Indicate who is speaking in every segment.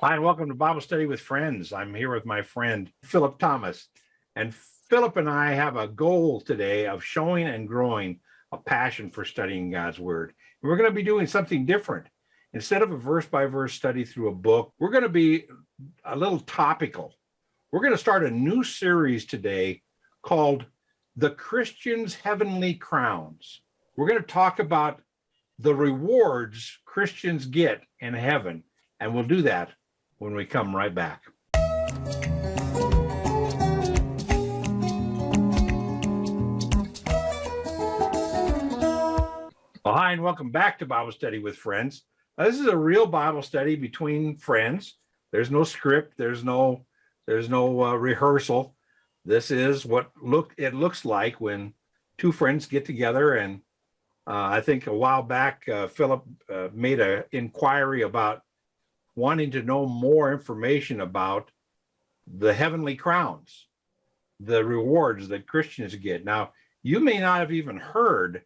Speaker 1: Hi, and welcome to Bible Study with Friends. I'm here with my friend Philip Thomas. And Philip and I have a goal today of showing and growing a passion for studying God's Word. And we're going to be doing something different. Instead of a verse by verse study through a book, we're going to be a little topical. We're going to start a new series today called The Christian's Heavenly Crowns. We're going to talk about the rewards Christians get in heaven, and we'll do that when we come right back. Well, hi, and welcome back to Bible Study with Friends. This is a real Bible study between friends. There's no script. There's no rehearsal. This is what it looks like when two friends get together. And I think a while back, Philip made an inquiry about wanting to know more information about the heavenly crowns, the rewards that Christians get. Now, you may not have even heard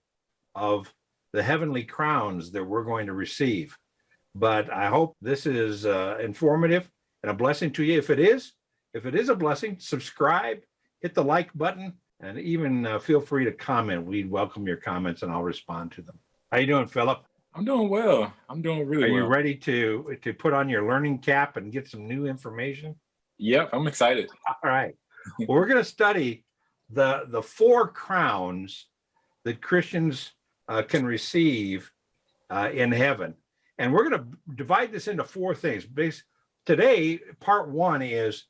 Speaker 1: of the heavenly crowns that we're going to receive, but I hope this is informative and a blessing to you. If it is a blessing, subscribe, hit the like button, and even feel free to comment. We'd welcome your comments and I'll respond to them. How you doing, Philip?
Speaker 2: I'm doing well. I'm doing really well.
Speaker 1: Are you ready to put on your learning cap and get some new information?
Speaker 2: Yep, I'm excited.
Speaker 1: All right. Well, we're going to study the four crowns that Christians can receive in heaven. And we're going to divide this into four things. Today, part one is,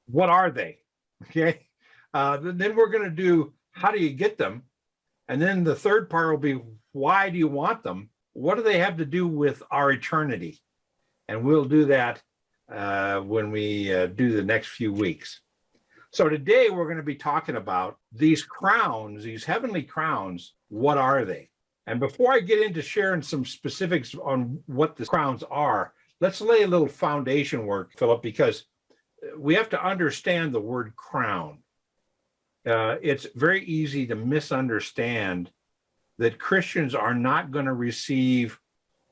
Speaker 1: what are they? Okay. Then we're going to do, how do you get them? And then the third part will be, why do you want them? What do they have to do with our eternity? And we'll do that when we do the next few weeks. So today we're going to be talking about these crowns, these heavenly crowns. What are they? And before I get into sharing some specifics on what the crowns are, let's lay a little foundation work, Philip, because we have to understand the word crown. It's very easy to misunderstand that Christians are not going to receive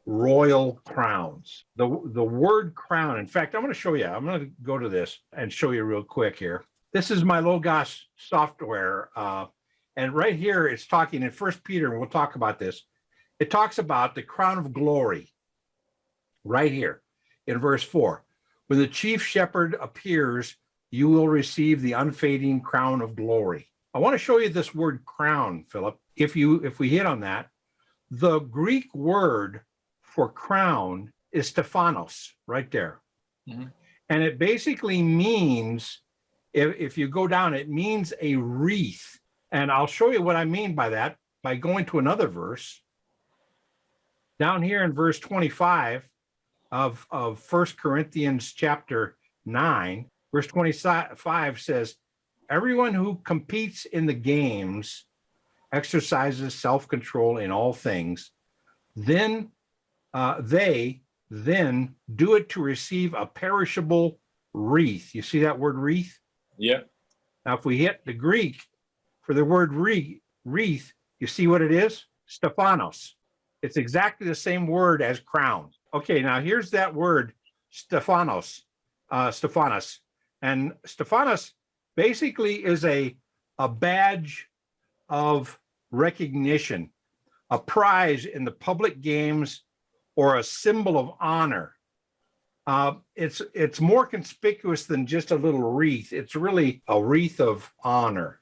Speaker 1: royal crowns. The word crown, in fact, I'm going to show you. I'm going to go to this and show you real quick here. This is my Logos software. And right here, it's talking in 1 Peter, and we'll talk about this. It talks about the crown of glory right here in verse 4. When the chief shepherd appears, you will receive the unfading crown of glory. I want to show you this word crown, Philip. If we hit on that, the Greek word for crown is Stephanos, right there. Mm-hmm. And it basically means, if you go down, it means a wreath. And I'll show you what I mean by that by going to another verse. Down here in verse 25 of 1 Corinthians chapter 9, verse 25 says, everyone who competes in the games exercises self-control in all things, then they do it to receive a perishable wreath. You see that word wreath?
Speaker 2: Yeah.
Speaker 1: Now, if we hit the Greek for the word wreath, you see what it is? Stephanos. It's exactly the same word as crown. Okay, now here's that word, Stephanos. And Stephanos basically is a badge of recognition, a prize in the public games, or a symbol of honor. It's more conspicuous than just a little wreath. It's really a wreath of honor.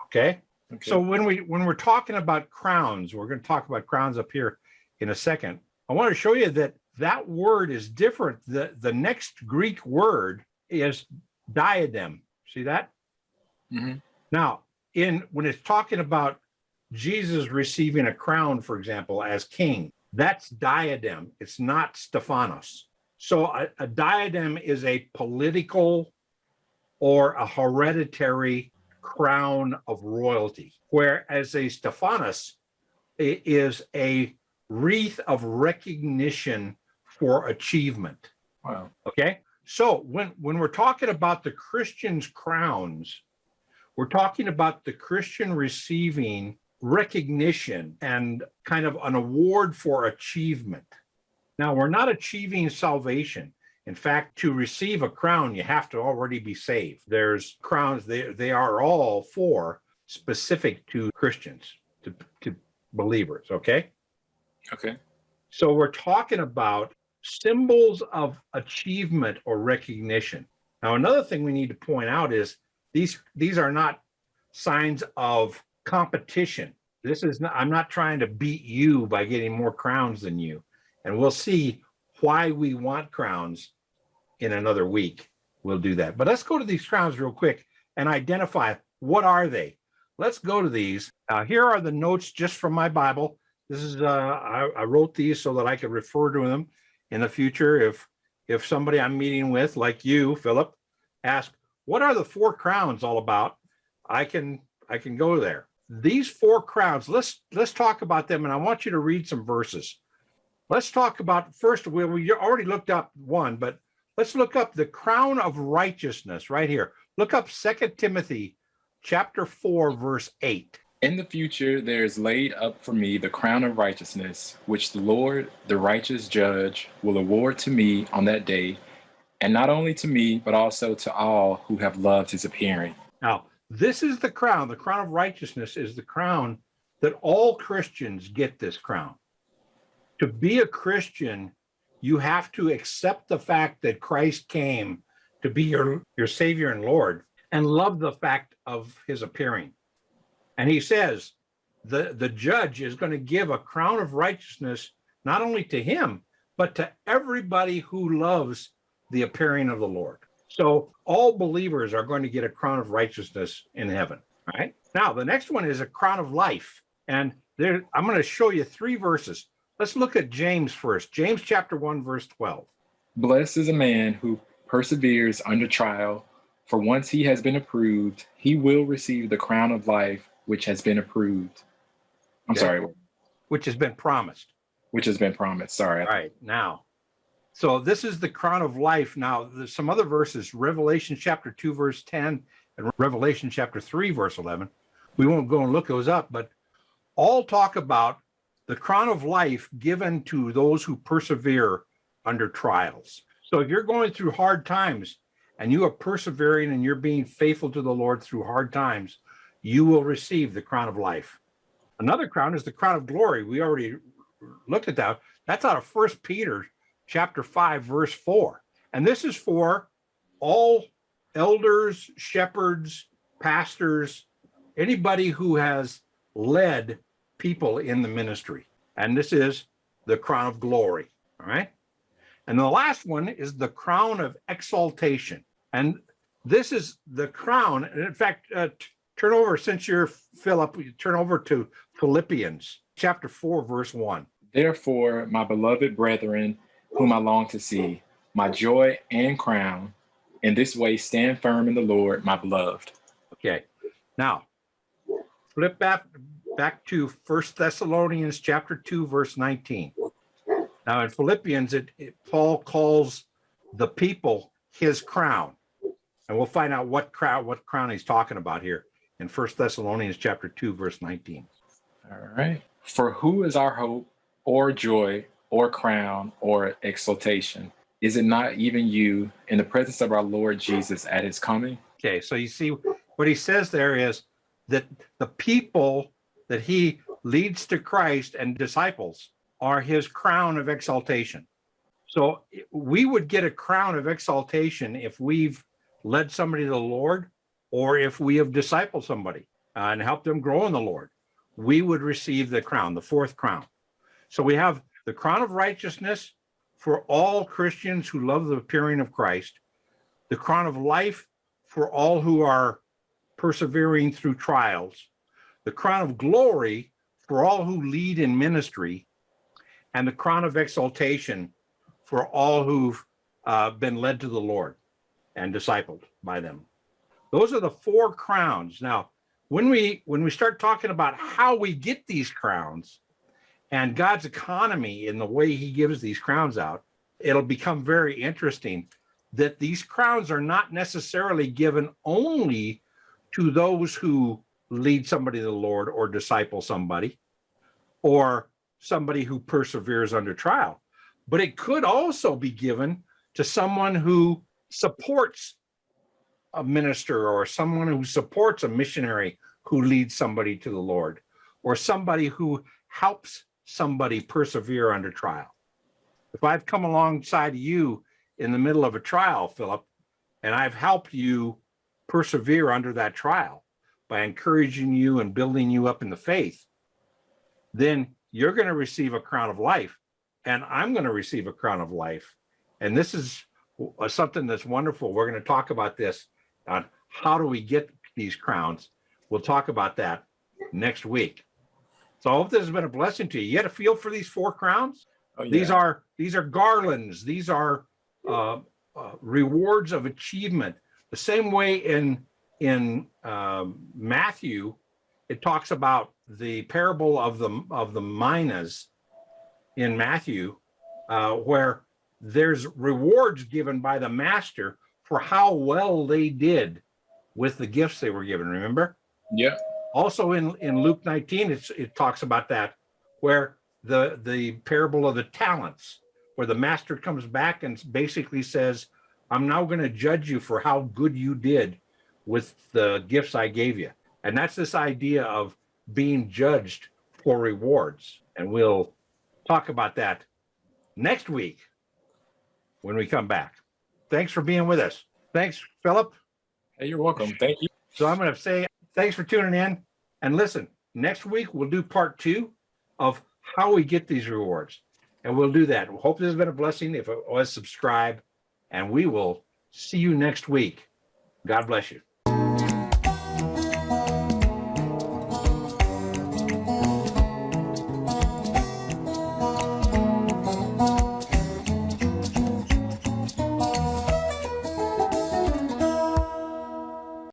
Speaker 1: Okay? So when we're talking about crowns, we're going to talk about crowns up here in a second. I want to show you that word is different. The next Greek word is diadem. See that? Mm-hmm. Now, when it's talking about Jesus receiving a crown, for example, as king, that's diadem. It's not Stephanos. So a diadem is a political or a hereditary crown of royalty, whereas a Stephanos is a wreath of recognition for achievement.
Speaker 2: Wow.
Speaker 1: Okay? So when we're talking about the Christian's crowns, we're talking about the Christian receiving recognition and kind of an award for achievement. Now, we're not achieving salvation. In fact, to receive a crown, you have to already be saved. There's crowns, they are all for specific to Christians, to believers, okay?
Speaker 2: Okay.
Speaker 1: So we're talking about symbols of achievement or recognition. Now, another thing we need to point out is these are not signs of competition. This is not, I'm not trying to beat you by getting more crowns than you. And we'll see why we want crowns in another week. We'll do that. But let's go to these crowns real quick and identify what are they. Let's go to these. Here are the notes just from my Bible. This is I wrote these so that I could refer to them in the future. If somebody I'm meeting with, like you, Philip, ask, what are the 4 crowns all about? I can go there. These 4 crowns, let's talk about them, and I want you to read some verses. Let's talk about first. We already looked up one, but let's look up the crown of righteousness right here. Look up 2 Timothy chapter 4, verse 8.
Speaker 2: In the future, there is laid up for me the crown of righteousness, which the Lord, the righteous judge, will award to me on that day, and not only to me, but also to all who have loved his appearing.
Speaker 1: Now, this is the crown. The crown of righteousness is the crown that all Christians get this crown. To be a Christian, you have to accept the fact that Christ came to be your Savior and Lord and love the fact of his appearing. And he says the judge is going to give a crown of righteousness not only to him, but to everybody who loves the appearing of the Lord. So all believers are going to get a crown of righteousness in heaven. All right. Now, the next one is a crown of life. And there, I'm going to show you 3 verses. Let's look at James first. James chapter 1, verse 12.
Speaker 2: Blessed is a man who perseveres under trial, for once he has been approved, he will receive the crown of life which has been approved.
Speaker 1: Which has been promised.
Speaker 2: Which has been promised. Sorry.
Speaker 1: All right. Now, so this is the crown of life. Now, there's some other verses, Revelation chapter 2, verse 10, and Revelation chapter 3, verse 11. We won't go and look those up, but all talk about the crown of life given to those who persevere under trials. So if you're going through hard times and you are persevering and you're being faithful to the Lord through hard times, you will receive the crown of life. Another crown is the crown of glory. We already looked at that. That's out of 1 Peter chapter 5, verse 4. And this is for all elders, shepherds, pastors, anybody who has led people in the ministry. And this is the crown of glory. All right. And the last one is the crown of exaltation. And this is the crown. And in fact, turn over, since you're Philip, turn over to Philippians chapter 4, verse 1.
Speaker 2: Therefore, my beloved brethren, whom I long to see, my joy and crown, in this way stand firm in the Lord, my beloved.
Speaker 1: Okay. Now, flip back to 1 Thessalonians chapter 2, verse 19. Now, in Philippians, Paul calls the people his crown. And we'll find out what crown he's talking about here in 1 Thessalonians chapter 2, verse 19.
Speaker 2: All right. For who is our hope or joy or crown or exaltation? Is it not even you in the presence of our Lord Jesus at his coming?
Speaker 1: Okay, so you see what he says there is that the people that he leads to Christ and disciples are his crown of exaltation. So we would get a crown of exaltation if we've led somebody to the Lord, or if we have discipled somebody and helped them grow in the Lord. We would receive the crown, the 4th crown. So we have the crown of righteousness for all Christians who love the appearing of Christ, the crown of life for all who are persevering through trials, the crown of glory for all who lead in ministry, and the crown of exaltation for all who've been led to the Lord and discipled by them. Those are the 4 crowns. Now, when we start talking about how we get these crowns and God's economy in the way he gives these crowns out, it'll become very interesting that these crowns are not necessarily given only to those who lead somebody to the Lord or disciple somebody or somebody who perseveres under trial, but it could also be given to someone who supports a minister, or someone who supports a missionary who leads somebody to the Lord, or somebody who helps somebody persevere under trial. If I've come alongside you in the middle of a trial, Philip, and I've helped you persevere under that trial by encouraging you and building you up in the faith, then you're going to receive a crown of life, and I'm going to receive a crown of life. And this is something that's wonderful. We're going to talk about this on how do we get these crowns. We'll talk about that next week. So I hope this has been a blessing to you. You get a feel for these 4 crowns?
Speaker 2: Oh, yeah.
Speaker 1: These are garlands. These are rewards of achievement. The same way in Matthew, it talks about the parable of the minas in Matthew, where there's rewards given by the master for how well they did with the gifts they were given. Remember?
Speaker 2: Yeah.
Speaker 1: Also in Luke 19, it talks about that, where the parable of the talents, where the master comes back and basically says, I'm now going to judge you for how good you did with the gifts I gave you. And that's this idea of being judged for rewards. And we'll talk about that next week when we come back. Thanks for being with us. Thanks, Philip.
Speaker 2: Hey, you're welcome. Thank you.
Speaker 1: So I'm going to say thanks for tuning in. And listen, next week we'll do part 2 of how we get these rewards. And we'll do that. Hope this has been a blessing. If it was, subscribe. And we will see you next week. God bless you.